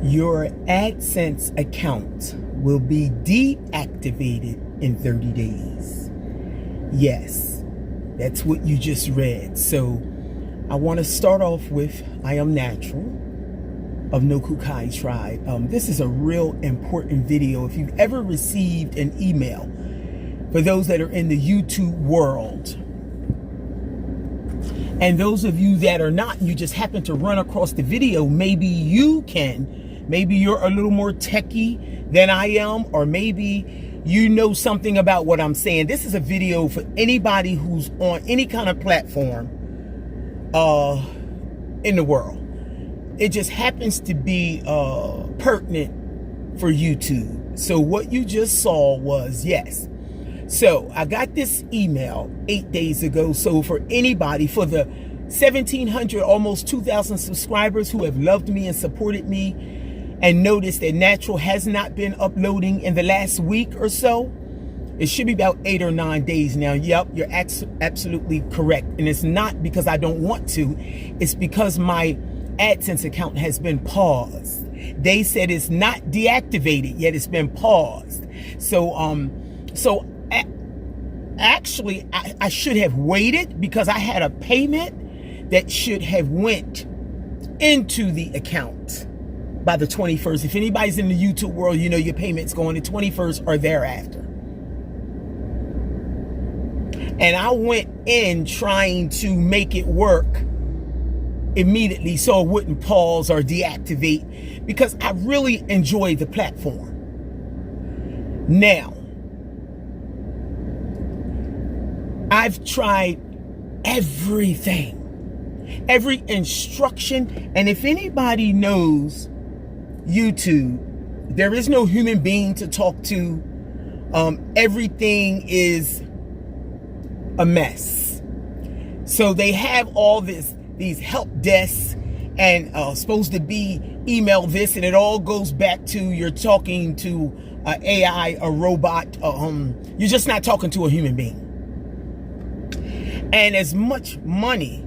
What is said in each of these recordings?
Your Adsense account will be deactivated in 30 days. Yes, that's what you just read. So I want to start off with I Am Natural of No Kukai Tribe. This is a real important video. If you've ever received an email, for those that are in the YouTube world, and those of you that are not, you just happen to run across the video, maybe you can. Maybe you're a little more techie than I am, or maybe you know something about what I'm saying. This is a video for anybody who's on any kind of platform in the world. It just happens to be pertinent for YouTube. So what you just saw was, yes. So I got this email 8 days ago. So for anybody, for the 1,700, almost 2,000 subscribers who have loved me and supported me, and noticed that Natural has not been uploading in the last week or so. It should be about 8 or 9 days now. Yep, you're absolutely correct. And it's not because I don't want to. It's because my Adsense account has been paused. They said it's not deactivated, yet it's been paused. So, actually, I should have waited because I had a payment that should have went into the account by the 21st. If anybody's in the YouTube world, you know your payment's going the 21st or thereafter. And I went in trying to make it work immediately so it wouldn't pause or deactivate, because I really enjoy the platform. Now, I've tried everything, every instruction, and if anybody knows YouTube, there is no human being to talk to. Everything is a mess. So they have all these help desks, and supposed to be email this, and it all goes back to you're talking to an AI, a robot. You're just not talking to a human being. And as much money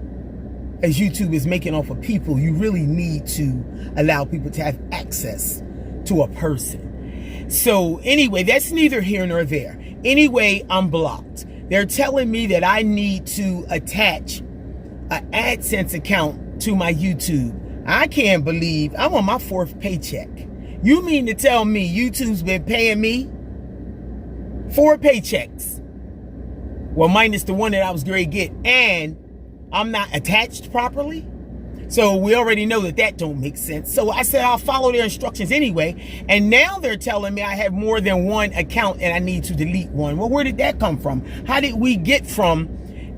as YouTube is making off of people, you really need to allow people to have access to a person. So anyway, that's neither here nor there. Anyway, I'm blocked. They're telling me that I need to attach an Adsense account to my YouTube. I can't believe I'm on my 4th paycheck. You mean to tell me YouTube's been paying me 4 paychecks? Well, minus the one that I was going to get, and I'm not attached properly? So we already know that don't make sense. So I said I'll follow their instructions anyway. And now they're telling me I have more than one account and I need to delete one. Well, where did that come from? How did we get from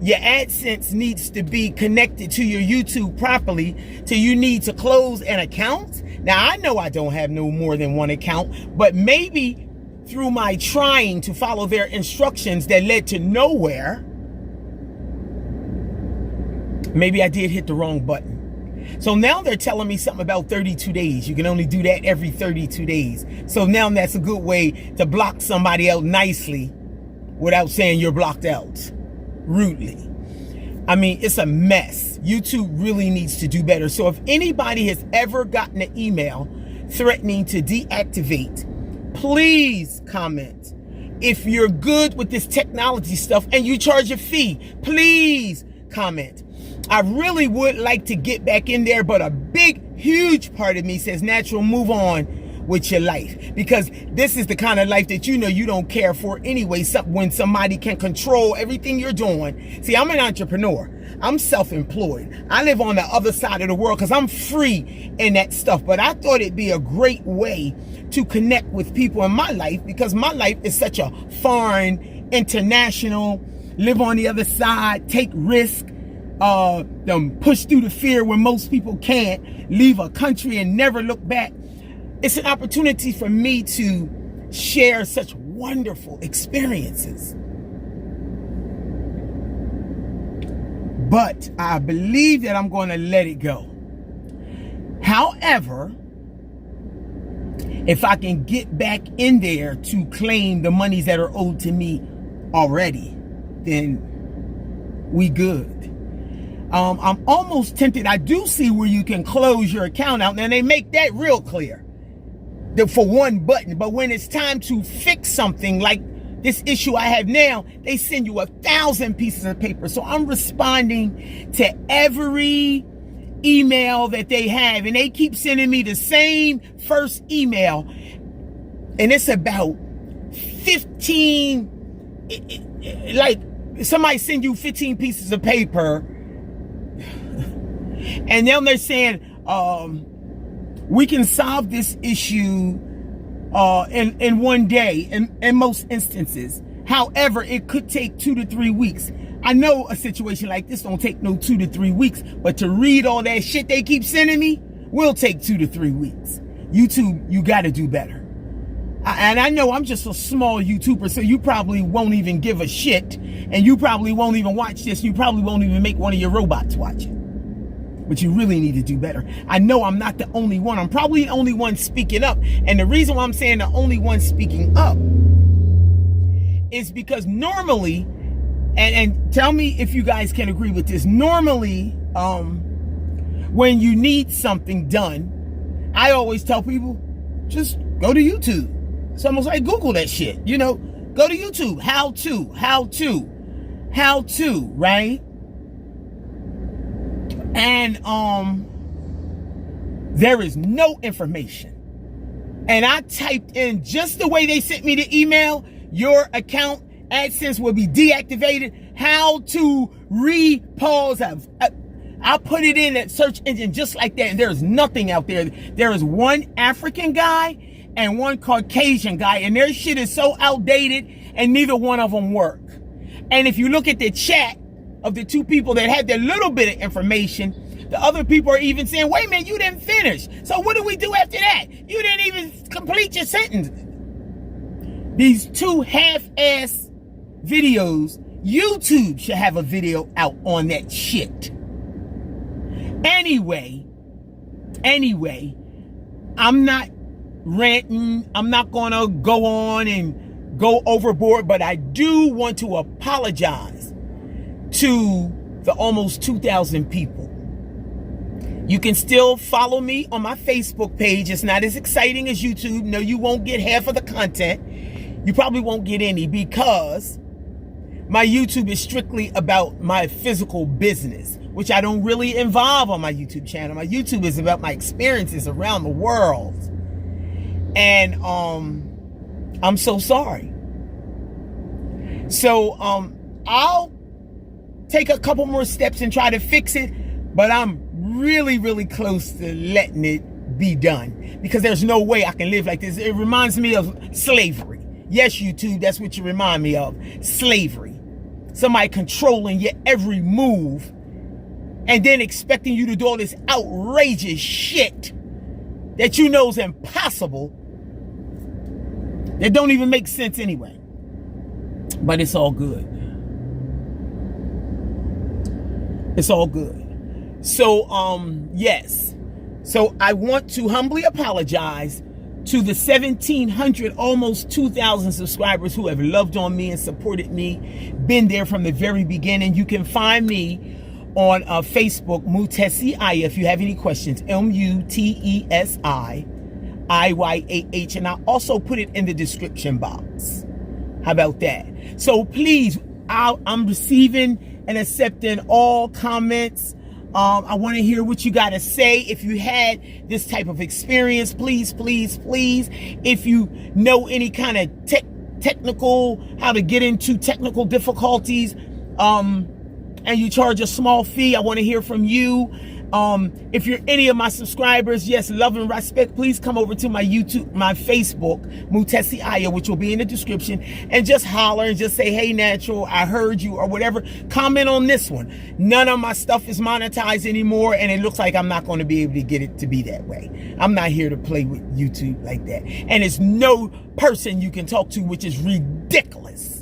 your Adsense needs to be connected to your YouTube properly to you need to close an account? Now, I know I don't have no more than one account, but maybe through my trying to follow their instructions that led to nowhere, maybe I did hit the wrong button. So now they're telling me something about 32 days. You can only do that every 32 days. So now that's a good way to block somebody out nicely without saying you're blocked out rudely. I mean, it's a mess. YouTube really needs to do better. So if anybody has ever gotten an email threatening to deactivate, please comment. If you're good with this technology stuff and you charge a fee, please comment. I really would like to get back in there, but a big, huge part of me says, Natural, move on with your life, because this is the kind of life that you know you don't care for anyway. When somebody can control everything you're doing. See, I'm an entrepreneur. I'm self-employed. I live on the other side of the world because I'm free in that stuff. But I thought it'd be a great way to connect with people in my life, because my life is such a foreign, international, live on the other side, take risk, push through the fear when most people can't, leave a country and never look back. It's an opportunity for me to share such wonderful experiences. But I believe that I'm going to let it go. However, if I can get back in there to claim the monies that are owed to me already, then we good. I'm almost tempted. I do see where you can close your account out, and they make that real clear. for one button. But when it's time to fix something like this issue I have now, they send you 1,000 pieces of paper. So I'm responding to every email that they have, and they keep sending me the same first email, and it's about 15, like somebody send you 15 pieces of paper, and then they're saying we can solve this issue in one day in most instances. However, it could take 2 to 3 weeks. I know a situation like this don't take no 2 to 3 weeks, but to read all that shit they keep sending me will take 2 to 3 weeks. YouTube, you got to do better. And I know I'm just a small YouTuber, so you probably won't even give a shit, and you probably won't even watch this. You probably won't even make one of your robots watch it. But you really need to do better. I know I'm not the only one. I'm probably the only one speaking up. And the reason why I'm saying the only one speaking up is because normally, and tell me if you guys can agree with this, normally when you need something done, I always tell people, just go to YouTube. It's almost like Google that shit, you know, go to YouTube, how to, right? And there is no information. And I typed in just the way they sent me the email, your account AdSense will be deactivated, how to repause. I put it in that search engine just like that, and there's nothing out there. There is one African guy and one Caucasian guy, and their shit is so outdated, and neither one of them work. And if you look at the chat of the two people that had their little bit of information, the other people are even saying, wait a minute, you didn't finish. So what do we do after that? You didn't even complete your sentence. These two half-ass videos, YouTube should have a video out on that shit. Anyway, I'm not ranting. I'm not going to go on and go overboard, but I do want to apologize to the almost 2,000 people. You can still follow me on my Facebook page. It's not as exciting as YouTube. No, you won't get half of the content. You probably won't get any, because my YouTube is strictly about my physical business, which I don't really involve on my YouTube channel. My YouTube is about my experiences around the world. And I'm so sorry. So I'll take a couple more steps and try to fix it, but I'm really close to letting it be done, because there's no way I can live like this. It reminds me of slavery. Yes, YouTube, that's what you remind me of. Slavery. Somebody controlling your every move and then expecting you to do all this outrageous shit that you know is impossible, that don't even make sense anyway. But it's all good. It's all good. So, yes. So I want to humbly apologize to the 1,700, almost 2,000 subscribers who have loved on me and supported me, been there from the very beginning. You can find me on Facebook, Mutesi Iyah, if you have any questions, MUTESIIYAH, and I'll also put it in the description box. How about that? So please, I'm receiving and accepting all comments. I want to hear what you got to say. If you had this type of experience, please. If you know any kind of technical, how to get into technical difficulties, and you charge a small fee, I want to hear from you. If you're any of my subscribers, yes, love and respect, please come over to my YouTube, my Facebook, Mutesi Iyah, which will be in the description, and just holler and just say, hey, Natural, I heard you, or whatever. Comment on this one. None of my stuff is monetized anymore, and it looks like I'm not going to be able to get it to be that way. I'm not here to play with YouTube like that. And it's no person you can talk to, which is ridiculous.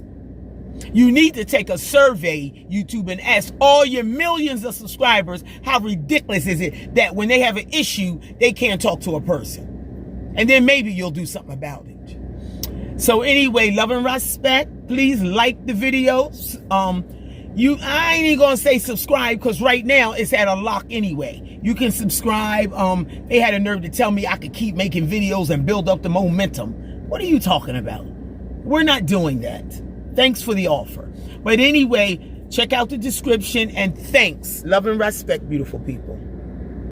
You need to take a survey, YouTube, and ask all your millions of subscribers, how ridiculous is it that when they have an issue, they can't talk to a person? And then maybe you'll do something about it. So anyway, love and respect. Please like the videos. I ain't even gonna say subscribe, because right now it's at a lock anyway. You can subscribe. They had a nerve to tell me I could keep making videos and build up the momentum. What are you talking about? We're not doing that. Thanks for the offer. But anyway, check out the description, and thanks. Love and respect, beautiful people.